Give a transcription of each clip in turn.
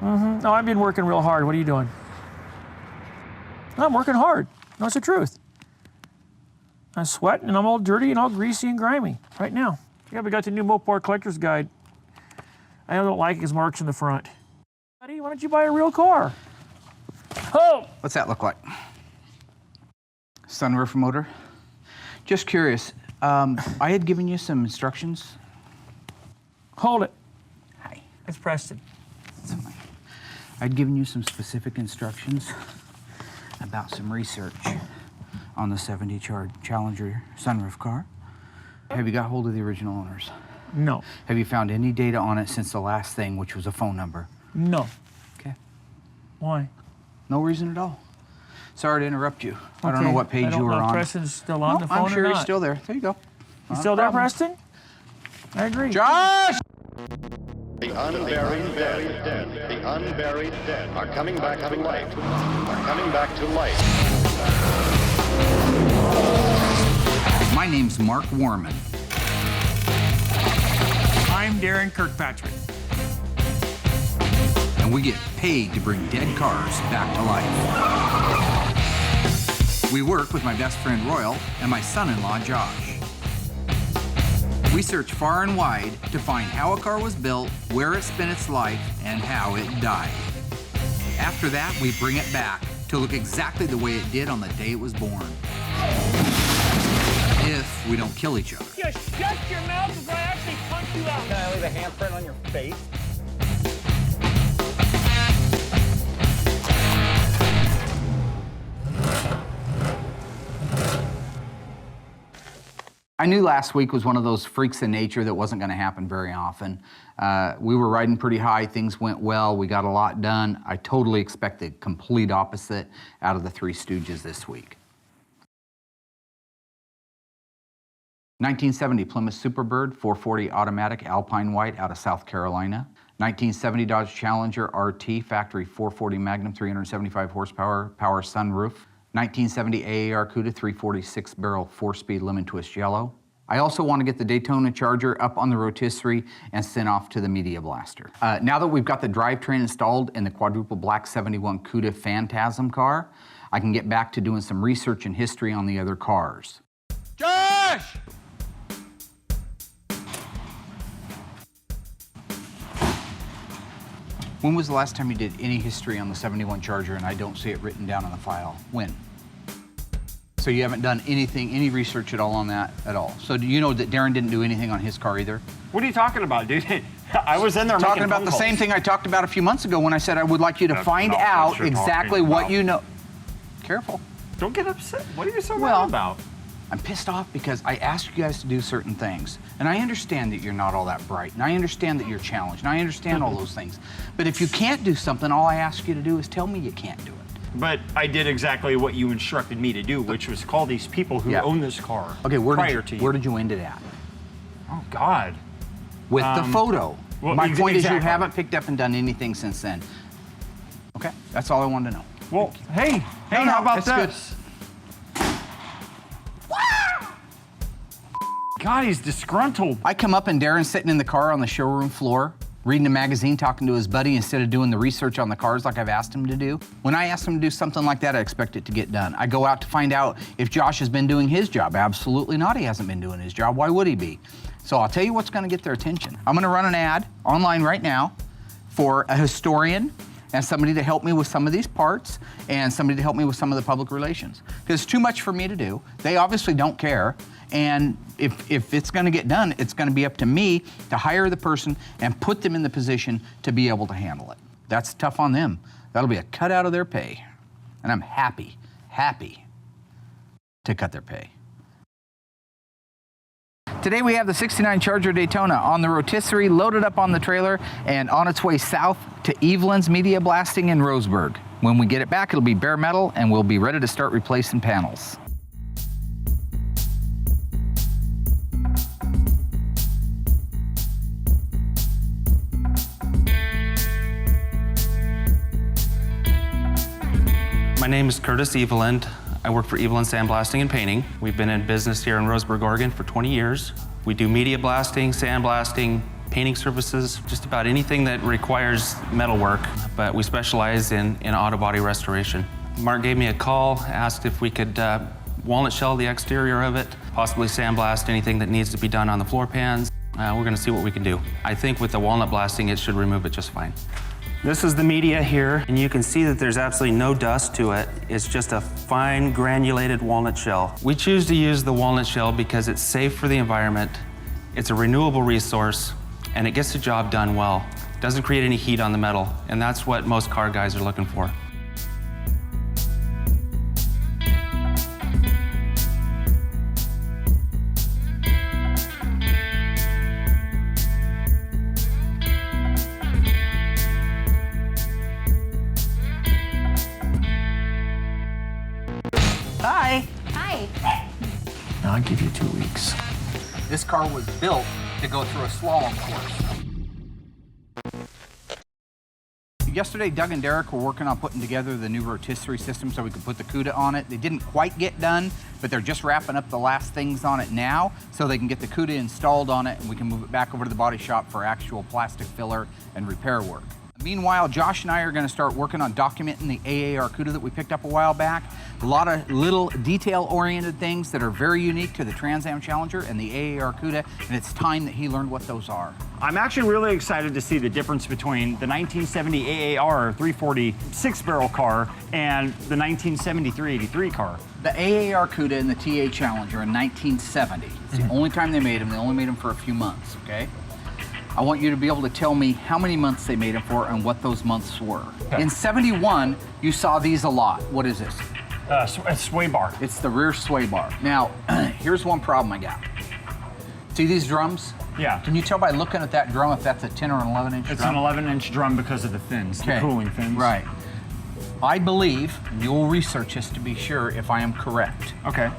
No, I've been working real hard. What are you doing? No, I'm working hard. No, it's the truth. I'm sweating and I'm all dirty and all greasy and grimy right now. Yeah, we got the new Mopar Collector's Guide. I don't like his marks in the front. Buddy, why don't you buy a real car? Oh! What's that look like? Sunroof motor? Just curious, I had given you some instructions. Hold it. Hi. It's Preston. I'd given you some specific instructions about some research on the 70 Challenger sunroof car. Have you got hold of the original owners? No. Have you found any data on it since the last thing, which was a phone number? No. Okay. Why? No reason at all. Sorry to interrupt you. I don't know what page you were on. Preston's still on the phone I'm sure or he's not. still there. There you go. You still there, Preston? I agree. Josh! The unburied dead, the unburied dead are coming back to life, are coming back to life. My name's Mark Worman. I'm Daren Kirkpatrick. And we get paid to bring dead cars back to life. We work with my best friend Royal and my son-in-law Josh. We search far and wide to find how a car was built, where it spent its life, and how it died. After that, we bring it back to look exactly the way it did on the day it was born. If we don't kill each other. Just shut your mouth before I actually punch you out. Can I leave a handprint on your face? I knew last week was one of those freaks of nature that wasn't going to happen very often. We were riding pretty high, things went well, we got a lot done. I totally expect the complete opposite out of the Three Stooges this week. 1970 Plymouth Superbird 440 automatic Alpine White out of South Carolina. 1970 Dodge Challenger RT factory 440 Magnum 375 horsepower power sunroof. 1970 AAR Cuda 346 barrel 4-speed lemon twist yellow. I also want to get the Daytona Charger up on the rotisserie and sent off to the Media Blaster. Now that we've got the drivetrain installed in the quadruple black 71 Cuda Phantasm car, I can get back to doing some research and history on the other cars. Josh! When was the last time you did any history on the 71 Charger and I don't see it written down on the file? When? So you haven't done anything, any research at all on that at all? So do you know that Daren didn't do anything on his car either? What are you talking about, dude? I was in there Talking making about phone the calls. same thing I talked about a few months ago when I said I would like you to find not out what you're exactly talking what about. you know. Careful. Don't get upset. What are you so Well, mad about? I'm pissed off because I asked you guys to do certain things. And I understand that you're not all that bright. And I understand that you're challenged. And I understand all those things. But if you can't do something, all I ask you to do is tell me you can't do it. But I did exactly what you instructed me to do, which was call these people who Yeah. own this car Okay, prior where to you. did you end it at? Oh, God. With the photo. well, My point is you exactly. haven't picked up and done anything since then. Okay, that's all I wanted to know. Well, hey, No, how about it's good. this? God, he's disgruntled. I come up and Daren's sitting in the car on the showroom floor, reading a magazine, talking to his buddy instead of doing the research on the cars like I've asked him to do. When I ask him to do something like that, I expect it to get done. I go out to find out if Josh has been doing his job. Absolutely not, he hasn't been doing his job. Why would he be? So I'll tell you what's gonna get their attention. I'm gonna run an ad online right now for a historian and somebody to help me with some of these parts and somebody to help me with some of the public relations. Because it's too much for me to do. They obviously don't care. And if it's gonna get done, it's gonna be up to me to hire the person and put them in the position to be able to handle it. That's tough on them. That'll be a cut out of their pay. And I'm happy to cut their pay. Today we have the 69 Charger Daytona on the rotisserie, loaded up on the trailer, and on its way south to Eveland's Media Blasting in Roseburg. When we get it back, it'll be bare metal, and we'll be ready to start replacing panels. My name is Curtis EVELAND. I work for EVELAND Sandblasting and Painting. We've been in business here in Roseburg, Oregon for 20 years. We do media blasting, sandblasting, painting services, just about anything that requires metal work, but we specialize in auto body restoration. Mark gave me a call, asked if we could walnut shell the exterior of it, possibly sandblast anything that needs to be done on the floor pans. We're gonna see what we can do. I think with the walnut blasting, it should remove it just fine. This is the media here, and you can see that there's absolutely no dust to it. It's just a fine granulated walnut shell. We choose to use the walnut shell because it's safe for the environment, it's a renewable resource, and it gets the job done well. It doesn't create any heat on the metal, and that's what most car guys are looking for. Hi. Hi. Now I'll give you 2 weeks. This car was built to go through a slalom course. Yesterday, Doug and Derek were working on putting together the new rotisserie system so we could put the CUDA on it. They didn't quite get done, but they're just wrapping up the last things on it now so they can get the CUDA installed on it and we can move it back over to the body shop for actual plastic filler and repair work. Meanwhile, Josh and I are going to start working on documenting the AAR CUDA that we picked up a while back. A lot of little detail-oriented things that are very unique to the Trans Am Challenger and the AAR CUDA, and it's time that he learned what those are. I'm actually really excited to see the difference between the 1970 AAR 340 6-barrel car and the 1970 383 car. The AAR CUDA and the TA Challenger in 1970. It's the only time they made them. They only made them for a few months, okay? I want you to be able to tell me how many months they made them for and what those months were. Okay. In 71, you saw these a lot. What is this? A sway bar. It's the rear sway bar. Now, here's one problem I got. See these drums? Yeah. Can you tell by looking at that drum if that's a 10 or an 11-inch drum? It's an 11-inch drum because of the fins, the cooling fins. Right. I believe, and you'll research this to be sure if I am correct, Okay.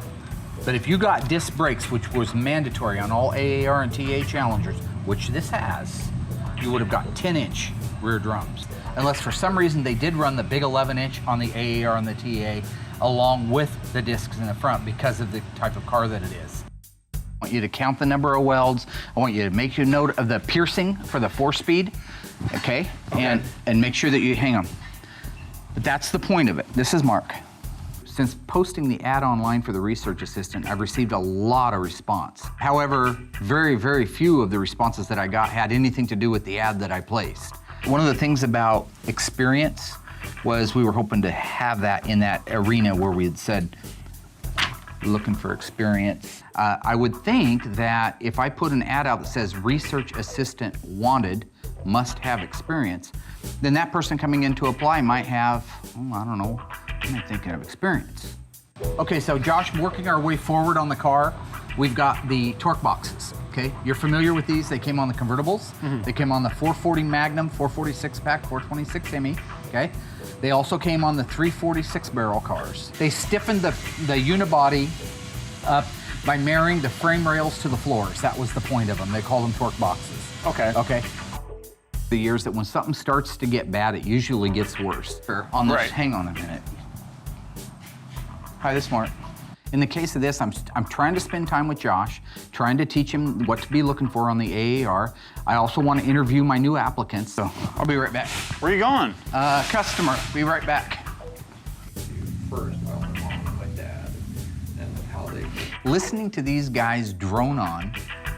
but if you got disc brakes, which was mandatory on all AAR and TA Challengers, which this has, you would have got 10-inch rear drums. Unless for some reason they did run the big 11-inch on the AAR and the TA along with the discs in the front because of the type of car that it is. I want you to count the number of welds. I want you to make a note of the piercing for the 4-speed, okay? And make sure that you, hang on. But that's the point of it. This is Mark. Since posting the ad online for the research assistant, I've received a lot of response. However, very, very few of the responses that I got had anything to do with the ad that I placed. One of the things about experience was we were hoping to have that in that arena where we had said, looking for experience. I would think that if I put an ad out that says research assistant wanted, must have experience, then that person coming in to apply might have, I don't know, I'm not thinking of experience. Okay, so Josh, working our way forward on the car, we've got the torque boxes, okay? You're familiar with these, they came on the convertibles, They came on the 440 Magnum, 446 pack, 426 ME, okay? They also came on the 346 barrel cars. They stiffened the unibody up by marrying the frame rails to the floors. That was the point of them. They call them torque boxes. Okay. Okay. The years that when something starts to get bad, it usually gets worse. On this, Right. hang on a minute. Hi, this is Mark. In the case of this, I'm trying to spend time with Josh, trying to teach him what to be looking for on the AAR. I also want to interview my new applicants, so I'll be right back. Where are you going? Customer, be right back. Listening to these guys drone on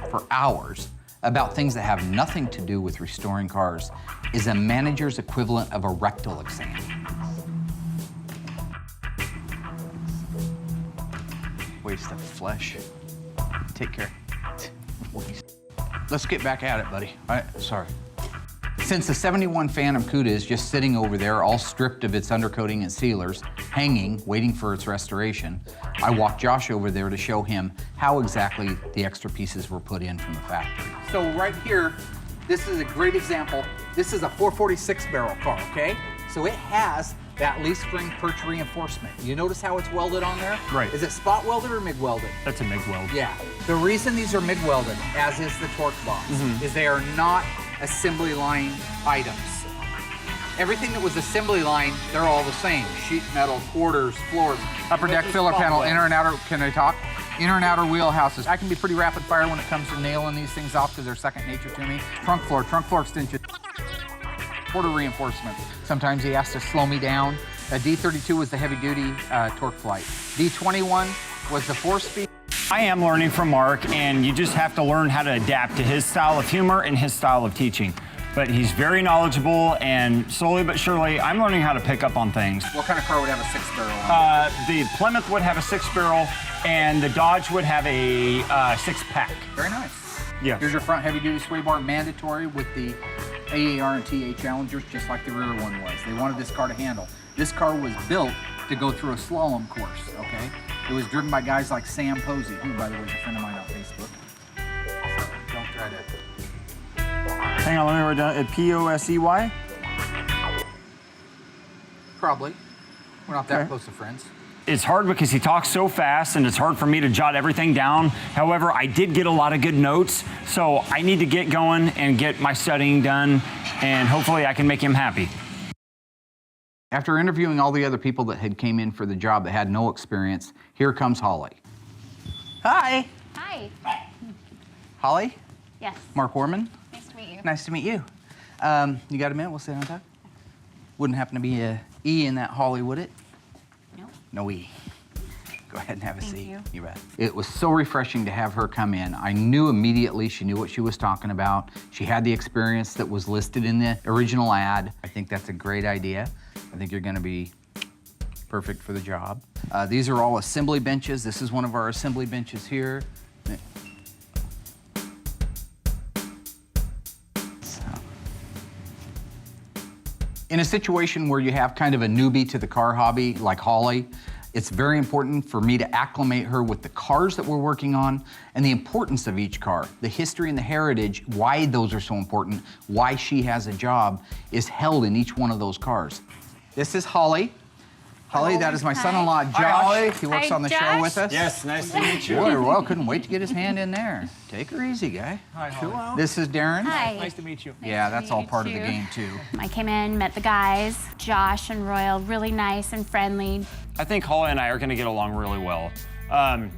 for hours about things that have nothing to do with restoring cars is a manager's equivalent of a rectal exam. Waste of flesh. Take care. Let's get back at it, buddy. Sorry. Since the 71 Phantom CUDA is just sitting over there, all stripped of its undercoating and sealers, hanging, waiting for its restoration, I walked Josh over there to show him how exactly the extra pieces were put in from the factory. So right here, this is a great example. This is a 446 barrel car, okay? So it has that leaf spring perch reinforcement. You notice how it's welded on there? Right. Is it spot welded or MIG welded? That's a MIG weld. Yeah. The reason these are MIG welded, as is the torque box, is they are not assembly line items. Everything that was assembly line, they're all the same. Sheet metal, quarters, floors. Upper deck filler panel, inner and outer, can I talk? Inner and outer wheelhouses. I can be pretty rapid fire when it comes to nailing these things off because they're second nature to me. Trunk floor extension. Quarter reinforcement. Sometimes he has to slow me down. A D32 was the heavy duty torque flight. D21 was the 4-speed. I am learning from Mark, and you just have to learn how to adapt to his style of humor and his style of teaching. But he's very knowledgeable, and slowly but surely, I'm learning how to pick up on things. What kind of car would have a 6-barrel? The Plymouth would have a 6-barrel, and the Dodge would have a 6-pack. Very nice. Yeah. Here's your front heavy duty sway bar, mandatory with the AAR and TA Challengers, just like the rear one was. They wanted this car to handle. This car was built to go through a slalom course, okay? It was driven by guys like Sam Posey, who, by the way, is a friend of mine on Facebook. So don't try to. Hang on, let me write down. P-O-S-E-Y? Probably. We're not that Okay. close to friends. It's hard because he talks so fast, and it's hard for me to jot everything down. However, I did get a lot of good notes, so I need to get going and get my studying done, and hopefully I can make him happy. After interviewing all the other people that had came in for the job that had no experience, here comes Holly. Hi. Hi. Holly? Yes. Mark Worman? Nice to meet you. Nice to meet you. You got a minute? We'll sit down and talk. Wouldn't happen to be a E in that Holly, would it? No. No E. Go ahead and have a Thank seat. you. You bet. It was so refreshing to have her come in. I knew immediately she knew what she was talking about. She had the experience that was listed in the original ad. I think that's a great idea. I think you're going to be perfect for the job. These are all assembly benches. This is one of our assembly benches here. In a situation where you have kind of a newbie to the car hobby like Holly, it's very important for me to acclimate her with the cars that we're working on and the importance of each car. The history and the heritage, why those are so important, why she has a job, is held in each one of those cars. This is Holly. Holly, that is my son-in-law, Josh. Holly. He works Hi, on the show Josh. with us. Yes, nice to meet you. Boy, you're well. Couldn't wait to get his hand in there. Take her easy, guy. Hi, Holly. This is Daren. Hi. Nice to meet you. Yeah, to that's meet all you part of the too. game, too. I came in, met the guys, Josh and Royal, really nice and friendly. I think Holly and I are going to get along really well.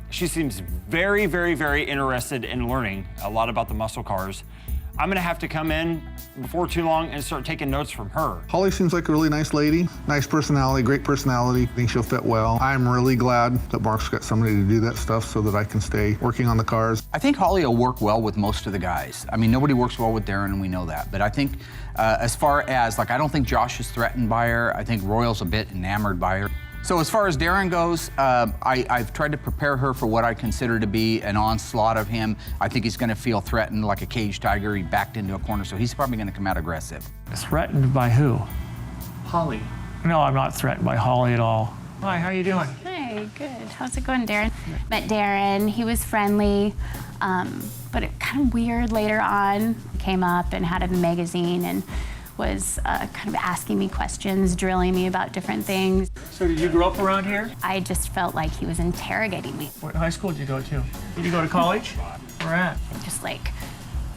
She seems very, very, very interested in learning a lot about the muscle cars. I'm going to have to come in before too long and start taking notes from her. Holly seems like a really nice lady, nice personality, great personality. I think she'll fit well. I'm really glad that Mark's got somebody to do that stuff so that I can stay working on the cars. I think Holly will work well with most of the guys. I mean, nobody works well with Daren, and we know that. But I think as far as, like, I don't think Josh is threatened by her. I think Royal's a bit enamored by her. So as far as Daren goes, I've tried to prepare her for what I consider to be an onslaught of him. I think he's gonna feel threatened like a caged tiger. He backed into a corner, so he's probably gonna come out aggressive. Threatened by who? Holly. No, I'm not threatened by Holly at all. Hi, how you doing? Hi, good. How's it going, Daren? Met Daren, he was friendly, but it kind of weird later on. Came up and had a magazine and was kind of asking me questions, drilling me about different things. So did you grow up around here? I just felt like he was interrogating me, What high school did you go to? Did you go to college? Where at? just like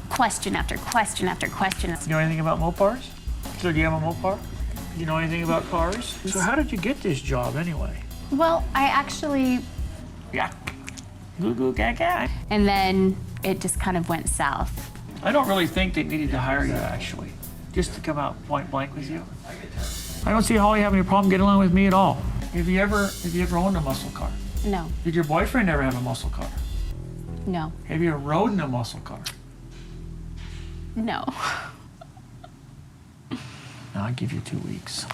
question after question after question. You know anything about Mopars? So do you have a Mopar? Do you know anything about cars? So how did you get this job anyway? Well, I actually, Yeah. Goo goo gaga. and then it just kind of went south. I don't really think they needed to hire you actually, just to come out point blank with you. I don't see Holly having a problem getting along with me at all. Have you ever owned a muscle car? No, Did your boyfriend ever have a muscle car? no, Have you ever rode in a muscle car? no. No, I'll give you 2 weeks.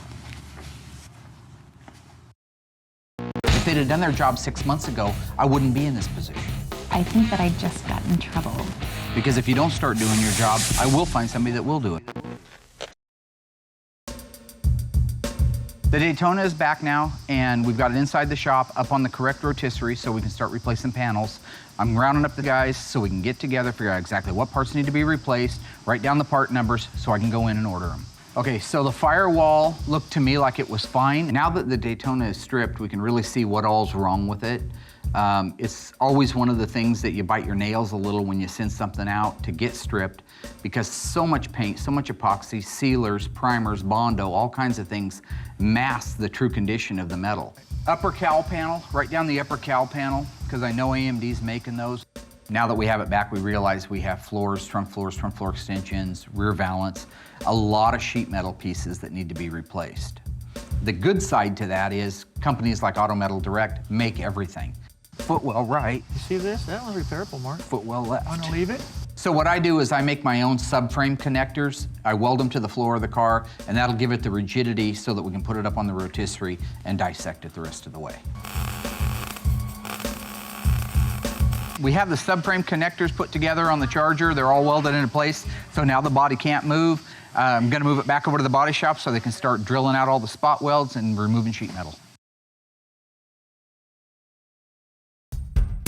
If they'd have done their job 6 months ago, I wouldn't be in this position. I think that I just got in trouble. Because if you don't start doing your job, I will find somebody that will do it. The Daytona is back now, and we've got it inside the shop up on the correct rotisserie so we can start replacing panels. I'm rounding up the guys so we can get together, figure out exactly what parts need to be replaced, write down the part numbers so I can go in and order them. Okay, so the firewall looked to me like it was fine. Now that the Daytona is stripped, we can really see what all's wrong with it. It's always one of the things that you bite your nails a little when you send something out to get stripped because so much paint, so much epoxy, sealers, primers, Bondo, all kinds of things mask the true condition of the metal. Upper cowl panel, right down the upper cowl panel, because I know AMD's making those. Now that we have it back, we realize we have floors, trunk floor extensions, rear valance, a lot of sheet metal pieces that need to be replaced. The good side to that is companies like Auto Metal Direct make everything. Footwell right, You see this? That one's repairable, Mark. footwell left. Want to leave it? So what I do is I make my own subframe connectors. I weld them to the floor of the car, and that'll give it the rigidity so that we can put it up on the rotisserie and dissect it the rest of the way. We have the subframe connectors put together on the Charger. They're all welded into place, so now the body can't move. I'm gonna move it back over to the body shop so they can start drilling out all the spot welds and removing sheet metal.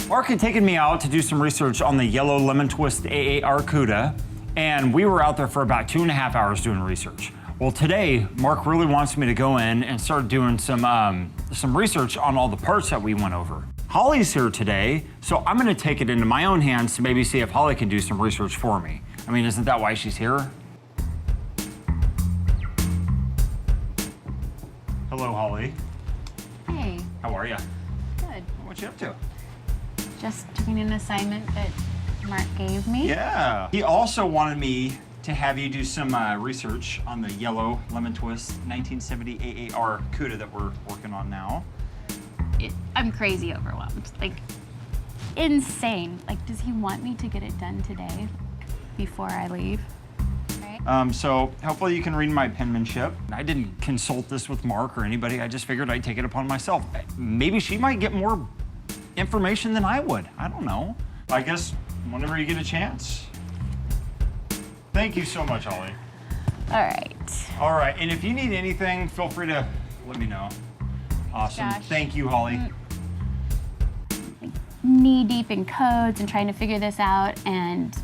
Mark had taken me out to do some research on the yellow lemon twist AAR CUDA, and we were out there for about 2.5 hours doing research. Well, today, Mark really wants me to go in and start doing some research on all the parts that we went over. Holly's here today, so I'm gonna take it into my own hands to maybe see if Holly can do some research for me. I mean, isn't that why she's here? Hello, Holly. Hey, How are you? good. What you up to? Just doing an assignment that Mark gave me. Yeah. He also wanted me to have you do some research on the yellow lemon twist 1970 AAR CUDA that we're working on now. I'm crazy overwhelmed. Like, insane. Like, does he want me to get it done today before I leave? Right? So hopefully you can read my penmanship. I didn't consult this with Mark or anybody. I just figured I'd take it upon myself. Maybe she might get more information than I would. I don't know. I guess whenever you get a chance. Thank you so much, Holly. All right. All right, and if you need anything, feel free to let me know. Awesome. Josh. Thank you, Holly. Knee deep in codes and trying to figure this out, and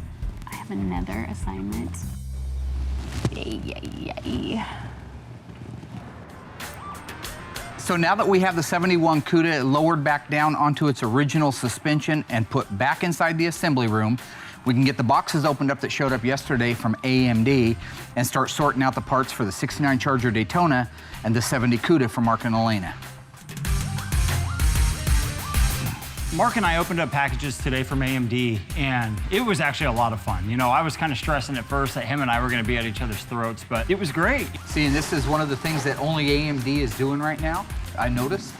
I have another assignment. Yay. So now that we have the 71 CUDA lowered back down onto its original suspension and put back inside the assembly room, we can get the boxes opened up that showed up yesterday from AMD and start sorting out the parts for the 69 Charger Daytona and the 70 CUDA from Mark and Elena. Mark and I opened up packages today from AMD, and it was actually a lot of fun. You know, I was kind of stressing at first that him and I were going to be at each other's throats, but it was great. See, and this is one of the things that only AMD is doing right now, I noticed.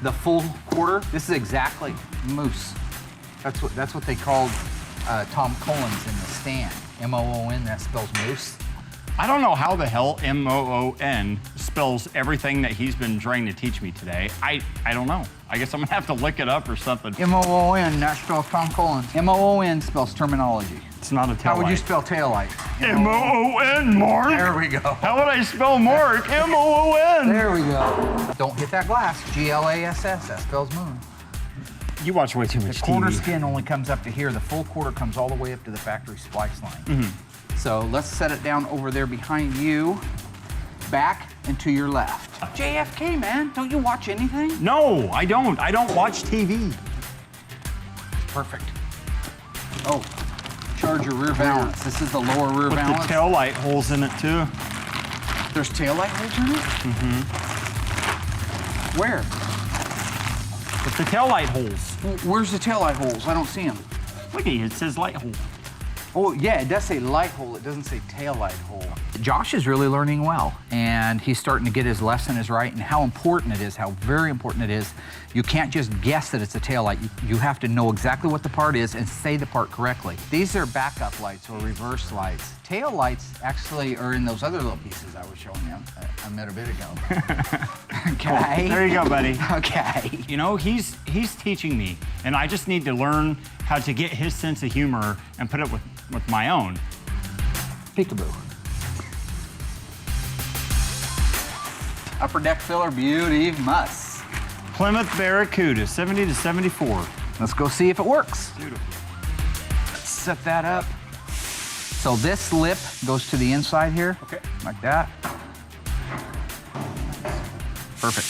The full quarter, this is exactly moose. That's what they called Tom Collins in the stand. M-O-O-N, that spells moose. I don't know how the hell M-O-O-N spells everything that he's been trying to teach me today. I don't know. I guess I'm gonna have to look it up or something. M-O-O-N, that spells Tom Collins. M-O-O-N spells terminology. It's not a tail How would light. you spell taillight? M-O-O-N, Mark. There we go. How would I spell Mark? M-O-O-N. There we go. Don't hit that glass. G-L-A-S-S, that spells moon. You watch way too much The quarter TV. skin only comes up to here. The full quarter comes all the way up to the factory splice line. So let's set it down over there behind you, back and to your left. JFK, man, don't you watch anything? No, I don't. I don't watch TV. Perfect. Oh, Charger rear valance. This is the lower rear With valance. the tail light holes in it too. There's tail light holes in it? Where? With the tail light holes. Where's the tail light holes? I don't see them. Look at you, it says light hole. Oh, yeah, it does say light hole. It doesn't say tail light hole. Josh is really learning well, and he's starting to get his lesson is right and how important it is, how very important it is. You can't just guess that it's a tail light. You have to know exactly what the part is and say the part correctly. These are backup lights or reverse lights. Tail lights actually are in those other little pieces I was showing you a minute ago. Okay. There you go, buddy. Okay. You know, he's teaching me, and I just need to learn how to get his sense of humor and put it with my own. Peekaboo. Upper deck filler beauty must. Plymouth Barracuda, 70 to 74. Let's go see if it works. Beautiful. Let's set that up. So this lip goes to the inside here. Okay. Like that. Perfect.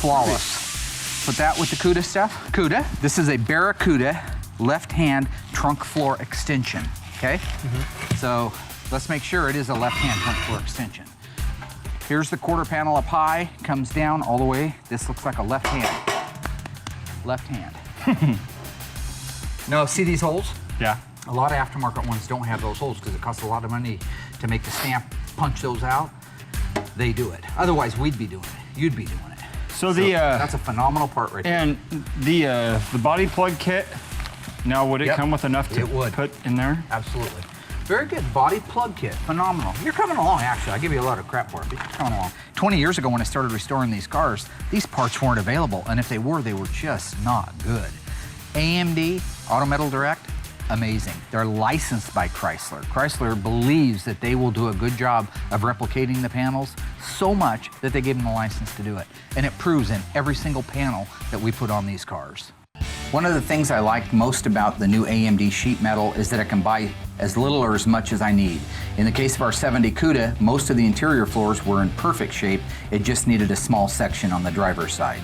Flawless. Put that with the CUDA stuff. CUDA. This is a Barracuda left-hand trunk floor extension, okay? So let's make sure it is a left-hand trunk floor extension. Here's the quarter panel up high, comes down all the way. This looks like a left hand. left hand. No, see these holes? Yeah. A lot of aftermarket ones don't have those holes because it costs a lot of money to make the stamp punch those out. They do it. Otherwise, we'd be doing it. You'd be doing it. So that's a phenomenal part right there. And the body plug kit, now would it Yep, come with enough to it would. put in there? Absolutely. Very good body plug kit, phenomenal. You're coming along, actually. I give you a lot of crap for it, but you're coming along. 20 years ago when I started restoring these cars, these parts weren't available, and if they were just not good. AMD, Auto Metal Direct, amazing. They're licensed by Chrysler. Chrysler believes that they will do a good job of replicating the panels so much that they give them the license to do it. And it proves in every single panel that we put on these cars. One of the things I like most about the new AMD sheet metal is that I can buy as little or as much as I need. In the case of our 70 CUDA, most of the interior floors were in perfect shape. It just needed a small section on the driver's side.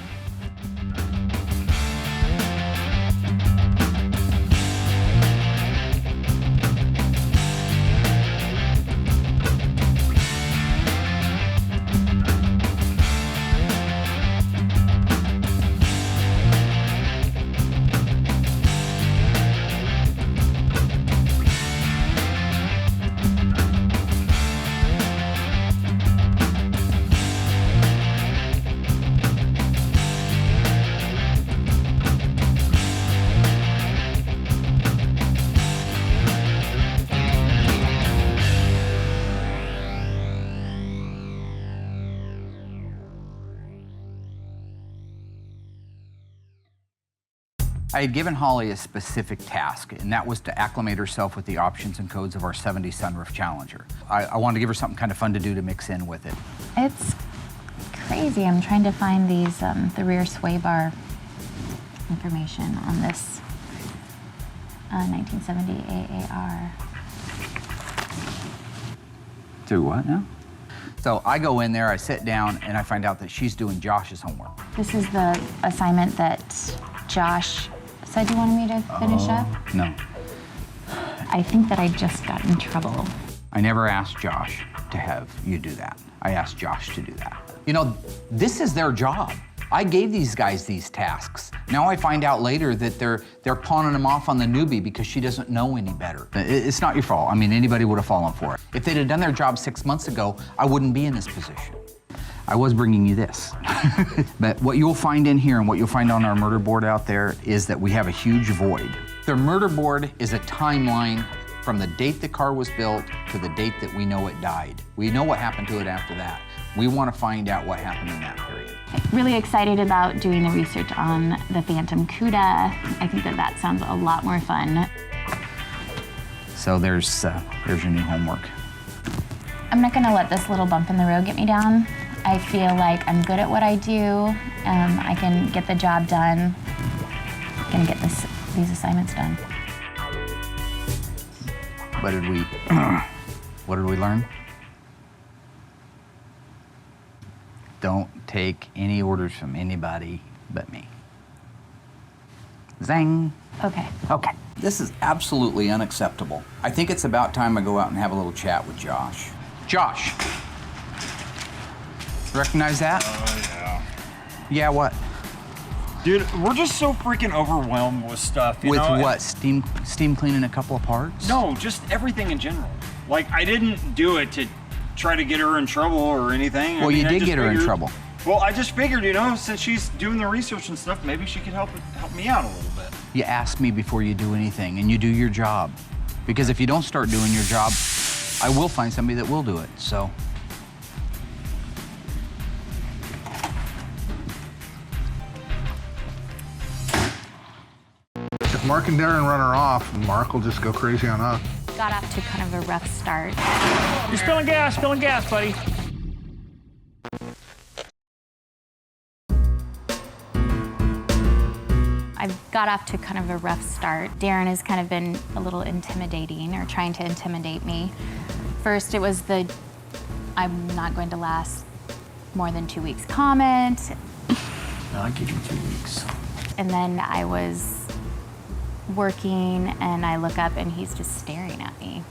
I had given Holly a specific task, and that was to acclimate herself with the options and codes of our 70 Sunroof Challenger. I wanted to give her something kind of fun to do to mix in with it. It's crazy. I'm trying to find these, the rear sway bar information on this 1970 AAR. Do what now? So I go in there, I sit down, and I find out that she's doing Josh's homework. This is the assignment that Josh said you wanted me to finish up? No. I think that I just got in trouble. I never asked Josh to have you do that. I asked Josh to do that. You know, this is their job. I gave these guys these tasks. Now I find out later that they're pawning them off on the newbie because she doesn't know any better. It's not your fault. I mean, anybody would have fallen for it. If they'd have done their job 6 months ago, I wouldn't be in this position. I was bringing you this. But what you'll find in here and what you'll find on our murder board out there is that we have a huge void. The murder board is a timeline from the date the car was built to the date that we know it died. We know what happened to it after that. We want to find out what happened in that period. Really excited about doing the research on the Phantom CUDA. I think that that sounds a lot more fun. So there's your new homework. I'm not gonna let this little bump in the road get me down. I feel like I'm good at what I do. I can get the job done. I'm gonna get these assignments done. What did we learn? Don't take any orders from anybody but me. Zang. Okay. Okay. This is absolutely unacceptable. I think it's about time I go out and have a little chat with Josh. Josh. Recognize that? Oh, yeah. Yeah, what? Dude, we're just so freaking overwhelmed with stuff. With what? Steam cleaning a couple of parts? No, just everything in general. Like, I didn't do it to try to get her in trouble or anything. Well, you did get her in trouble. Well, I just figured, since she's doing the research and stuff, maybe she could help me out a little bit. You ask me before you do anything, and you do your job. Because if you don't start doing your job, I will find somebody that will do it, so. If Mark and Daren run her off, Mark will just go crazy on us. Got off to kind of a rough start. You're spilling gas, buddy. I've got off to kind of a rough start. Daren has kind of been a little intimidating or trying to intimidate me. First, it was the I'm not going to last more than 2 weeks comment. I'll give you 2 weeks. And then I was working and I look up and he's just staring at me.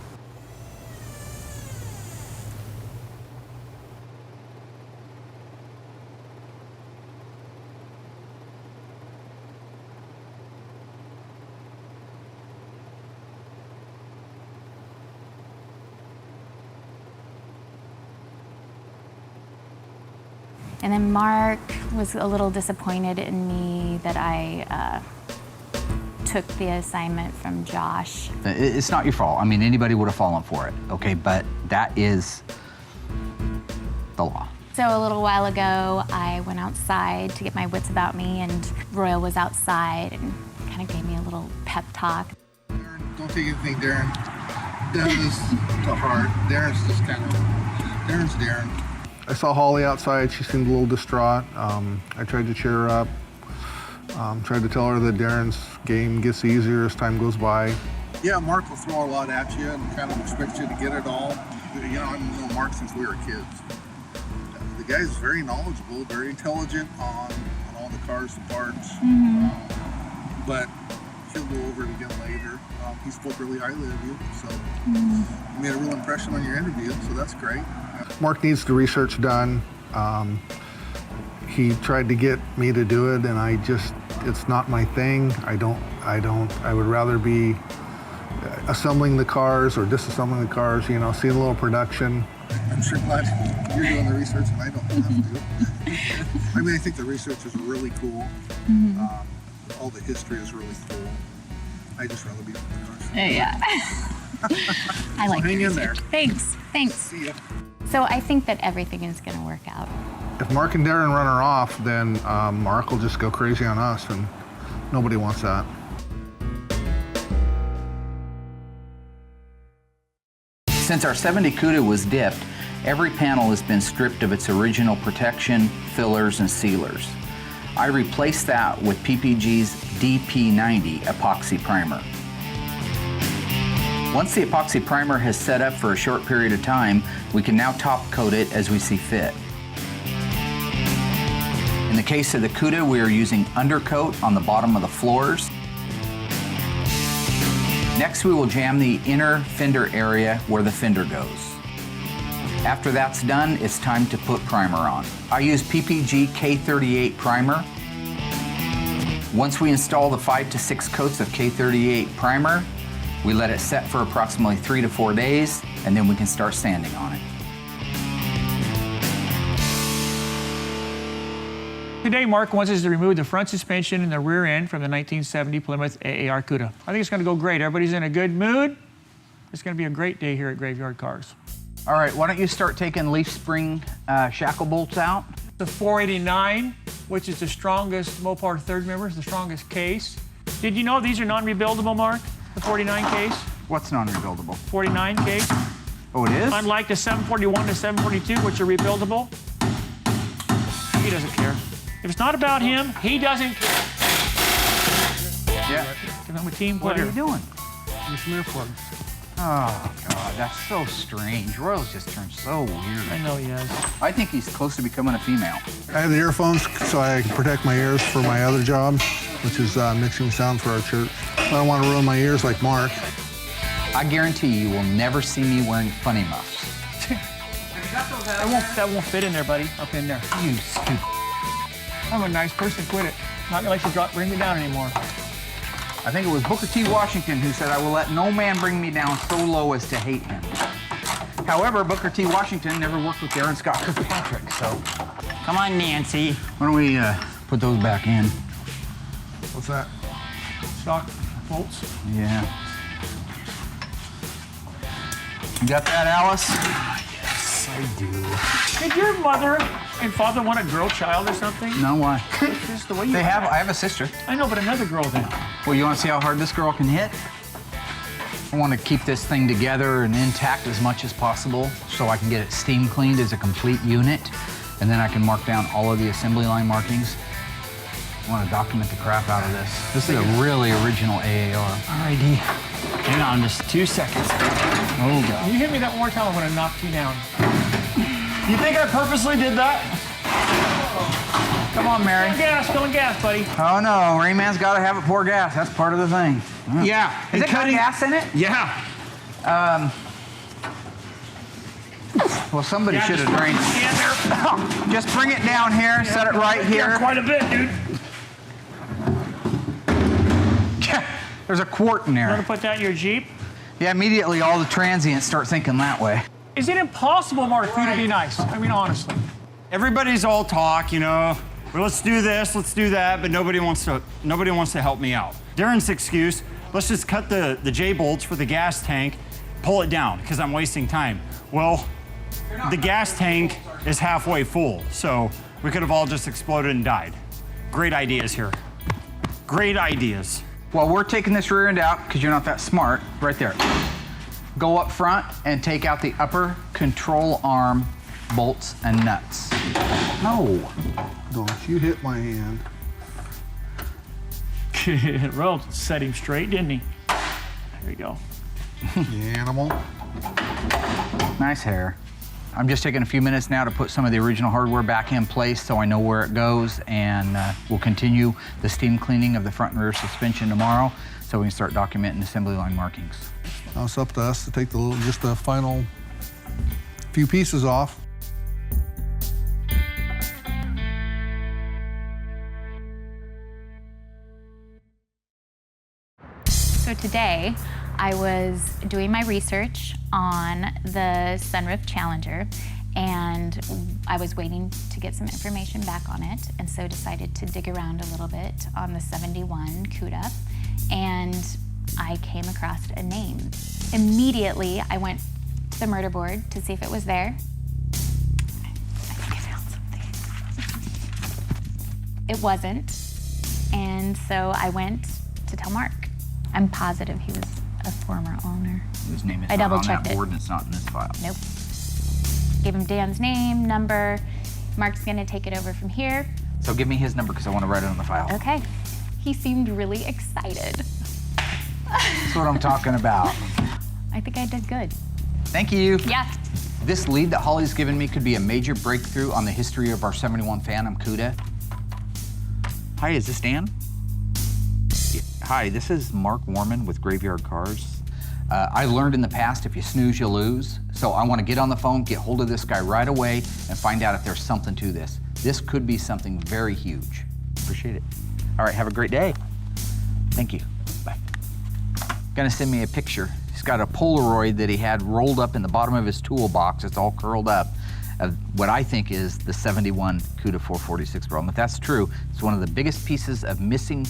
And then Mark was a little disappointed in me that I took the assignment from Josh. It's not your fault. I mean, anybody would have fallen for it, okay? But that is the law. So a little while ago, I went outside to get my wits about me, and Royal was outside and kind of gave me a little pep talk. Daren, don't take anything, Daren. Daren is to heart. Daren's just kind of, Daren's Daren. I saw Holly outside. She seemed a little distraught. I tried to cheer her up. Tried to tell her that Daren's game gets easier as time goes by. Yeah, Mark will throw a lot at you and kind of expect you to get it all. You know, I've known Mark since we were kids. The guy's very knowledgeable, very intelligent on all the cars and parts. But he'll go over it again later. He spoke really highly of you, so you made a real impression on your interview, so that's great. Mark needs the research done. He tried to get me to do it, and it's not my thing. I would rather be assembling the cars or disassembling the cars, you know, seeing a little production. I'm sure glad you're doing the research and I don't have to. I mean, I think the research is really cool. All the history is really cool. I just rather be on the cars. Yeah. I like hang in there. Thanks. See ya. So I think that everything is going to work out. If Mark and Daren run her off, then Mark will just go crazy on us, and nobody wants that. Since our 70 CUDA was dipped, every panel has been stripped of its original protection, fillers, and sealers. I replaced that with PPG's DP90 epoxy primer. Once the epoxy primer has set up for a short period of time, we can now top coat it as we see fit. In the case of the CUDA, we are using undercoat on the bottom of the floors. Next, we will jam the inner fender area where the fender goes. After that's done, it's time to put primer on. I use PPG K38 primer. Once we install the 5 to 6 coats of K38 primer, we let it set for approximately 3 to 4 days, and then we can start sanding on it. Today, Mark wants us to remove the front suspension and the rear end from the 1970 Plymouth AAR CUDA. I think it's going to go great. Everybody's in a good mood. It's going to be a great day here at Graveyard Cars. All right, why don't you start taking leaf spring shackle bolts out? The 489, which is the strongest Mopar third member, is the strongest case. Did you know these are non-rebuildable, Mark? The 49 case? What's non-rebuildable? 49 case. Oh, it is? Unlike the 741 to 742, which are rebuildable. He doesn't care. If it's not about him, he doesn't care. Yeah. I'm a team player. What are you doing? Your smear plugs. Oh, God, that's so strange. Royal's just turned so weird. I know he has. I think he's close to becoming a female. I have the earphones so I can protect my ears for my other job, which is mixing sound for our church. I don't want to ruin my ears like Mark. I guarantee you will never see me wearing funny muffs. That won't fit in there, buddy. Up in there. You stupid. I'm a nice person. Quit it. Not gonna let you bring me down anymore. I think it was Booker T. Washington who said, "I will let no man bring me down so low as to hate him." However, Booker T. Washington never worked with Daren Scott Kirkpatrick, so. Come on, Nancy. Why don't we put those back in? What's that? Shock bolts. Yeah. You got that, Alice? Yes, I do. Did your mother and father want a girl child or something? No, why? It's just the way you I have a sister. I know, but another girl then. Well, you want to see how hard this girl can hit? I want to keep this thing together and intact as much as possible so I can get it steam cleaned as a complete unit, and then I can mark down all of the assembly line markings. I want to document the crap out of this. This is a really original AAR. Alrighty. Hang on just 2 seconds. Oh, God. You hit me that one more time, I'm gonna knock you down. You think I purposely did that? Come on, Mary. Filling gas, buddy. Oh, no. Rayman's got to have it pour gas. That's part of the thing. Yeah. Is it got gas in it? Yeah. Well, somebody should have drained it. Stand there. Just bring it down here, set it right Yeah, here. quite a bit, dude. There's a quart in You wanna there. put that in your Jeep? Yeah, immediately all the transients start thinking that way. Is it impossible, Mark, for you to be nice? I mean, honestly. Everybody's all talk, you know, well, let's do this, let's do that, but nobody wants to help me out. Daren's excuse, let's just cut the J-bolts for the gas tank, pull it down, because I'm wasting time. Well, the gas tank is halfway full, so we could have all just exploded and died. Great ideas here. Great ideas. Well, we're taking this rear end out because you're not that smart. Right there. Go up front and take out the upper control arm bolts and nuts. No. Don't you hit my hand. Well, set him straight, didn't he? There you go. You animal. Nice hair. I'm just taking a few minutes now to put some of the original hardware back in place so I know where it goes, and we'll continue the steam cleaning of the front and rear suspension tomorrow so we can start documenting assembly line markings. Now it's up to us to take just the final few pieces off. So today, I was doing my research on the sunroof Challenger, and I was waiting to get some information back on it, and so decided to dig around a little bit on the 71 CUDA, and I came across a name. Immediately, I went to the murder board to see if it was there. I think I found something. It wasn't, and so I went to tell Mark. I'm positive he was a former owner. His name is I not on double-checked that it. board and it's not in this file. Nope. Gave him Dan's name, number. Mark's gonna take it over from here. So give me his number because I want to write it on the file. Okay. He seemed really excited. That's what I'm talking about. I think I did good. Thank you. Yeah. This lead that Holly's given me could be a major breakthrough on the history of our 71 Phantom CUDA. Hi, is this Dan? Hi, this is Mark Worman with Graveyard Carz. I learned in the past, if you snooze, you lose. So I want to get on the phone, get hold of this guy right away, and find out if there's something to this. This could be something very huge. Appreciate it. All right, have a great day. Thank you. Bye. Gonna send me a picture. He's got a Polaroid that he had rolled up in the bottom of his toolbox. It's all curled up. Of what I think is the 71 CUDA 446 problem. If that's true, it's one of the biggest pieces of missing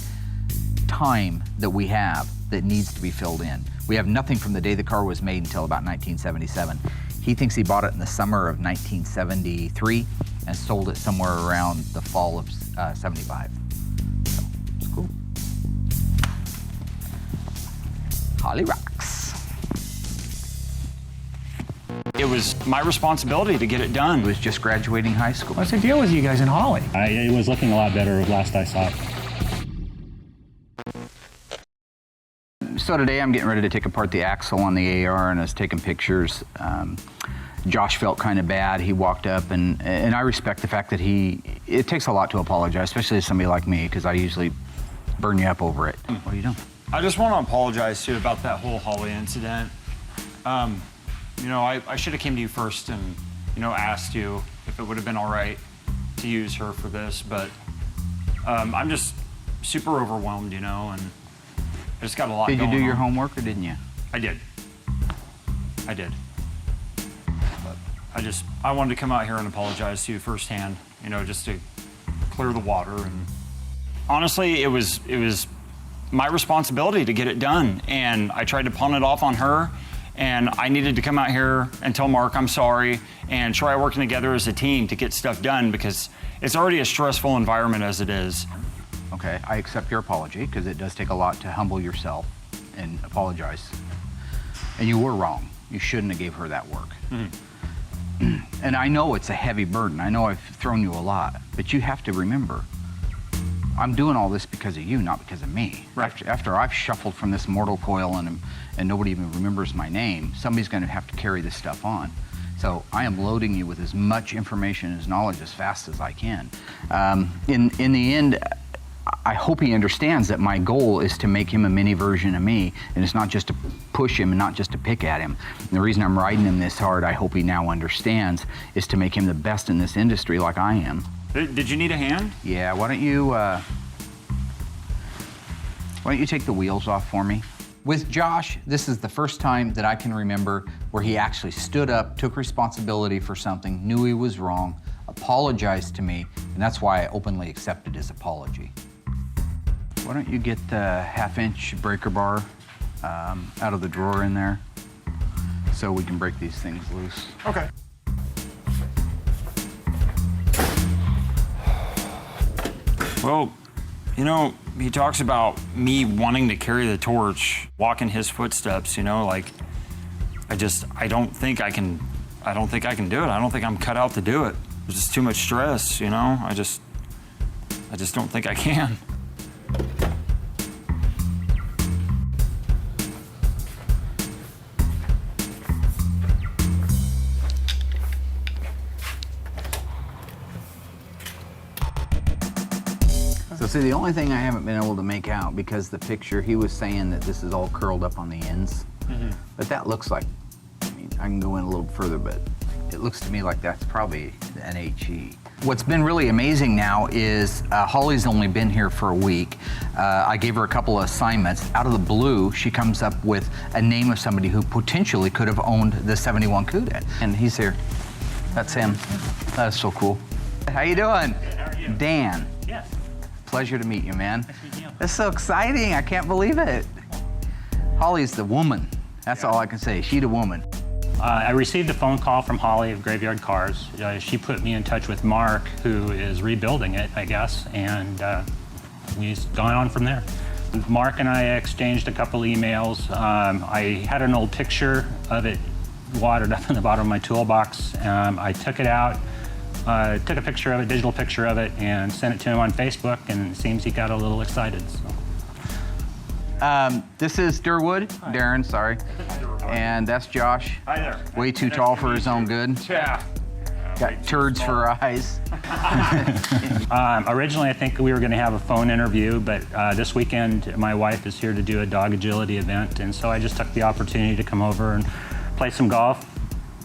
time that we have that needs to be filled in. We have nothing from the day the car was made until about 1977. He thinks he bought it in the summer of 1973 and sold it somewhere around the fall of 75. So, it's cool. Holly rocks. It was my responsibility to get it He done. was just graduating high school. What's the deal with you guys in Holly? It was looking a lot better last I saw it. So today I'm getting ready to take apart the axle on the AR, and I was taking pictures. Josh felt kind of bad. He walked up, and I respect the fact that it takes a lot to apologize, especially to somebody like me, because I usually burn you up over it. What are you doing? I just want to apologize to you about that whole Holly incident. You know, I should have came to you first and, you know, asked you if it would have been all right to use her for this, but I'm just super overwhelmed, you know, and I just got a lot going on. Did you do your homework, or didn't you? I did. But I wanted to come out here and apologize to you firsthand, you know, just to clear the water. And honestly, it was my responsibility to get it done, and I tried to pawn it off on her, and I needed to come out here and tell Mark I'm sorry and try working together as a team to get stuff done, because it's already a stressful environment as it is. Okay, I accept your apology, because it does take a lot to humble yourself and apologize. And you were wrong. You shouldn't have gave her that work. Mm-hmm. And I know it's a heavy burden. I know I've thrown you a lot, but you have to remember, I'm doing all this because of you, not because of me. Right. After I've shuffled from this mortal coil and nobody even remembers my name, somebody's gonna have to carry this stuff on. So I am loading you with as much information as knowledge as fast as I can. In the end, I hope he understands that my goal is to make him a mini version of me, and it's not just to push him and not just to pick at him. And the reason I'm riding him this hard, I hope he now understands, is to make him the best in this industry like I am. Did you need a hand? Yeah, why don't you take the wheels off for me? With Josh, this is the first time that I can remember where he actually stood up, took responsibility for something, knew he was wrong, apologized to me, and that's why I openly accepted his apology. Why don't you get the 1/2-inch breaker bar out of the drawer in there so we can break these things loose. Okay. Well, you know, he talks about me wanting to carry the torch, walk in his footsteps, you know, like, I don't think I can do it. I don't think I'm cut out to do it. There's just too much stress, you know? I just don't think I can. So see, the only thing I haven't been able to make out, because the picture, he was saying that this is all curled up on the ends. But that looks like, I mean, I can go in a little further, but it looks to me like that's probably an HE. What's been really amazing now is Holly's only been here for a week. I gave her a couple of assignments. Out of the blue, she comes up with a name of somebody who potentially could have owned the 71 CUDA. And he's here. That's him. That is so cool. How you doing? Good, how are you? Dan. Yes. Pleasure to meet you, man. Nice to meet you. That's so exciting. I can't believe it. Holly's the woman. That's all I can say. She's the woman. I received a phone call from Holly of Graveyard Carz. She put me in touch with Mark, who is rebuilding it, I guess, and we've gone on from there. Mark and I exchanged a couple emails. I had an old picture of it watered up in the bottom of my toolbox. I took it out, took a picture of it, digital picture of it, and sent it to him on Facebook, and it seems he got a little excited. So. This is Durwood. Daren, sorry. And that's Josh. Hi there. Way too tall for his own good. Yeah. Got turds for eyes. Originally, I think we were going to have a phone interview, but this weekend, my wife is here to do a dog agility event, and so I just took the opportunity to come over and play some golf,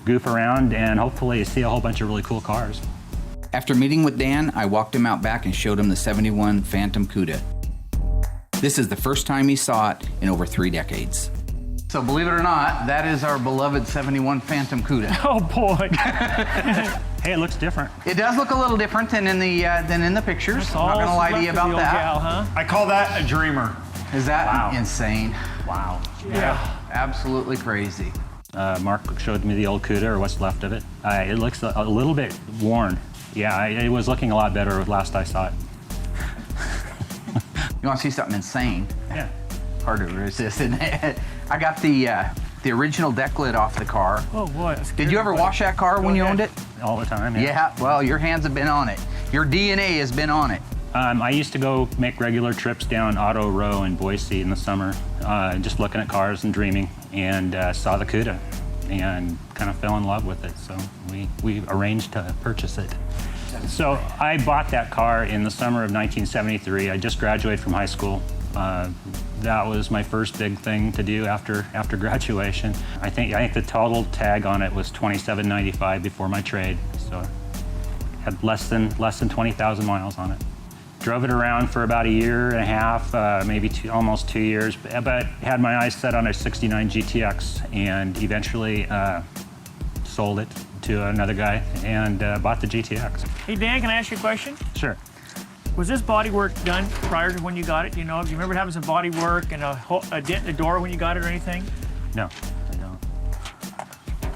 goof around, and hopefully see a whole bunch of really cool cars. After meeting with Dan, I walked him out back and showed him the 71 Phantom CUDA. This is the first time he saw it in over 3 decades. So believe it or not, that is our beloved 71 Phantom CUDA. Oh boy! Hey, it looks different. It does look a little different than in the pictures. I'm not gonna lie to you about that. Gal, huh? I call that a dreamer. Is that Wow. insane? Wow. Yeah. Absolutely crazy. Mark showed me the old CUDA, or what's left of it. It looks a little bit worn. Yeah, it was looking a lot better last I saw it. You want to see something insane? Yeah. Hard to resist, isn't it? I got the original deck lid off the car. Oh boy. that's Did you scary, ever buddy. wash that car when you owned it? All the time. Yeah, well, your hands have been on it. Your DNA has been on it. I used to go make regular trips down Auto Row in Boise in the summer, just looking at cars and dreaming, and saw the CUDA and kind of fell in love with it. So we arranged to purchase it. So I bought that car in the summer of 1973. I just graduated from high school. That was my first big thing to do after graduation. I think the total tag on it was $27.95 before my trade. So it had less than 20,000 miles on it. Drove it around for about a year and a half, maybe almost 2 years, but had my eyes set on a 69 GTX and eventually sold it to another guy and bought the GTX. Hey, Dan, can I ask you a question? Sure. Was this body work done prior to when you got it? Do you know? Do you remember having some body work and a dent in the door when you got it or anything? No, I don't.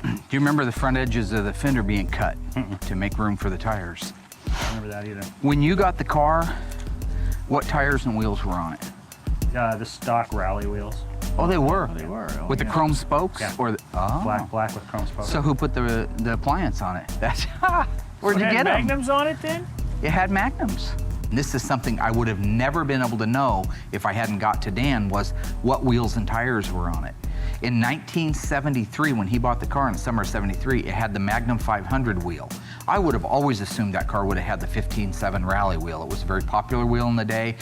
Do you remember the front edges of the fender being cut to make room for the tires? I don't remember that either. When you got the car, what tires and wheels were on it? The stock rally wheels. Oh, they were. They were. Oh, With the yeah. chrome spokes? Yeah. Or the, oh. Black with chrome spokes. So who put the appliance on it? That's where'd So you it get had them? magnums on it then? It had magnums. And this is something I would have never been able to know if I hadn't got to Dan, was what wheels and tires were on it. In 1973, when he bought the car in the summer of 73, it had the Magnum 500 wheel. I would have always assumed that car would have had the 15.7 Rally wheel. It was a very popular wheel in the day.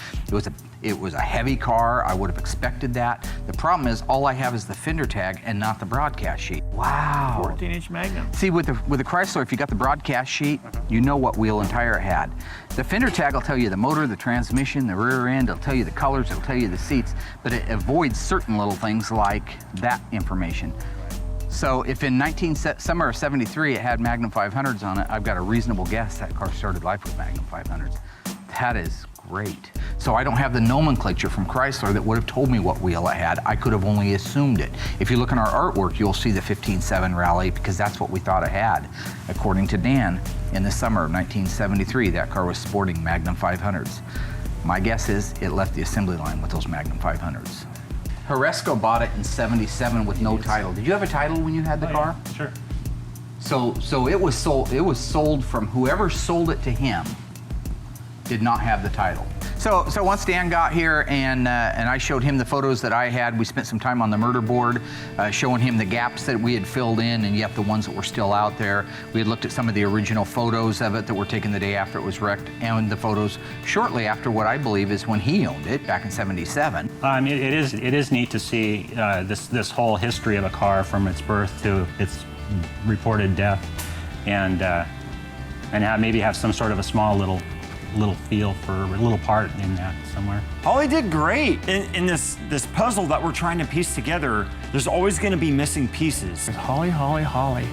It was a heavy car. I would have expected that. The problem is all I have is the fender tag and not the broadcast sheet. Wow. 14-inch Magnum. See, with the Chrysler, if you got the broadcast sheet, you know what wheel and tire it had. The fender tag will tell you the motor, the transmission, the rear end, it'll tell you the colors, it'll tell you the seats, but it avoids certain little things like that information. So if in summer of 73 it had Magnum 500s on it, I've got a reasonable guess that car started life with Magnum 500s. That is great. So I don't have the nomenclature from Chrysler that would have told me what wheel it had. I could have only assumed it. If you look in our artwork, you'll see the 15.7 Rally because that's what we thought it had. According to Dan, in the summer of 1973, that car was sporting Magnum 500s. My guess is it left the assembly line with those Magnum 500s. Horesco bought it in 77 with no title. Did you have a title when you had the car? Yeah, sure. So it was sold from whoever sold it to him did not have the title. So once Dan got here and I showed him the photos that I had, we spent some time on the murder board showing him the gaps that we had filled in and yet the ones that were still out there. We had looked at some of the original photos of it that were taken the day after it was wrecked and the photos shortly after what I believe is when he owned it back in 77. It is neat to see this whole history of a car from its birth to its reported death and maybe have some sort of a small little feel for a little part in that somewhere. Holly did great. In this puzzle that we're trying to piece together, there's always going to be missing pieces. Holly, Holly, Holly.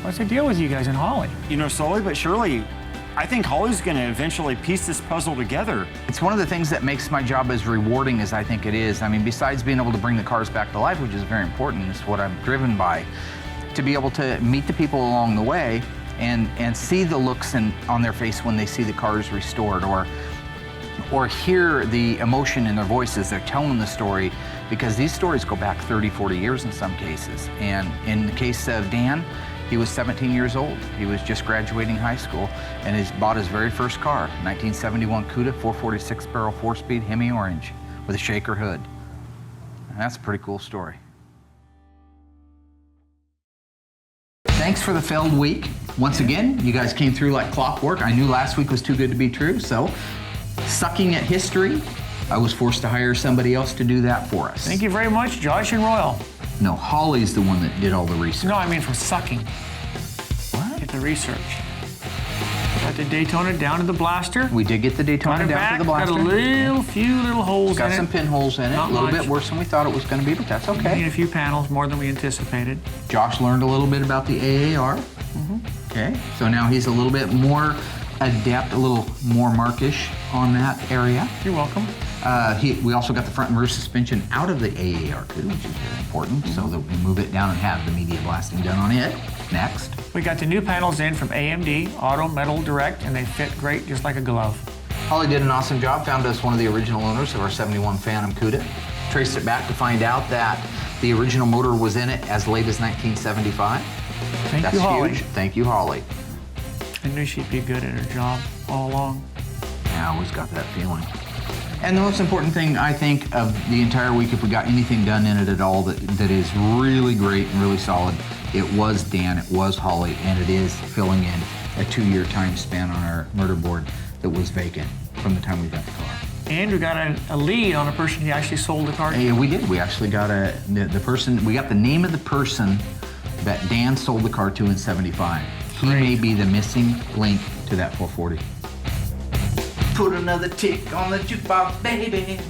What's the deal with you guys in Holly? You know, slowly but surely, I think Holly's going to eventually piece this puzzle together. It's one of the things that makes my job as rewarding as I think it is. I mean, besides being able to bring the cars back to life, which is very important, it's what I'm driven by, to be able to meet the people along the way and see the looks on their face when they see the cars restored, or hear the emotion in their voices. They're telling the story, because these stories go back 30, 40 years in some cases. And in the case of Dan, he was 17 years old. He was just graduating high school and bought his very first car, 1971 CUDA 446 barrel 4-speed Hemi Orange with a shaker hood. And that's a pretty cool story. Thanks for the failed week. Once again, you guys came through like clockwork. I knew last week was too good to be true, so sucking at history, I was forced to hire somebody else to do that for us. Thank you very much, Josh and Royal. No, Holly's the one that did all the research. No, I mean from sucking. What? Get the research. Got the Daytona down to the blaster. We did get the Daytona down to the blaster. Got a few little holes in it. Got some pinholes in it. Not a little much. bit worse than we thought it was going to be, but that's okay. We need a few panels, more than we anticipated. Josh learned a little bit about the AAR. Okay, so now he's a little bit more adept, a little more markish on that area. You're welcome. We also got the front and rear suspension out of the AAR too, which is very important, so that we move it down and have the media blasting done on it. Next. We got the new panels in from AMD, Auto Metal Direct, and they fit great, just like a glove. Holly did an awesome job, found us one of the original owners of our 71 Phantom CUDA. Traced it back to find out that the original motor was in it as late as 1975. Thank you, Holly. Huge. Thank you, Holly. I knew she'd be good at her job all along. Yeah, I always got that feeling. And the most important thing, I think, of the entire week, if we got anything done in it at all that is really great and really solid, it was Dan, it was Holly, and it is filling in a 2-year time span on our murder board that was vacant from the time we got the car. And we got a lead on a person who actually sold the car. Yeah, we did. We actually got the person, we got the name of the person that Dan sold the car to in 75. He may be the missing link to that 440. Put another tick on the jukebox, baby.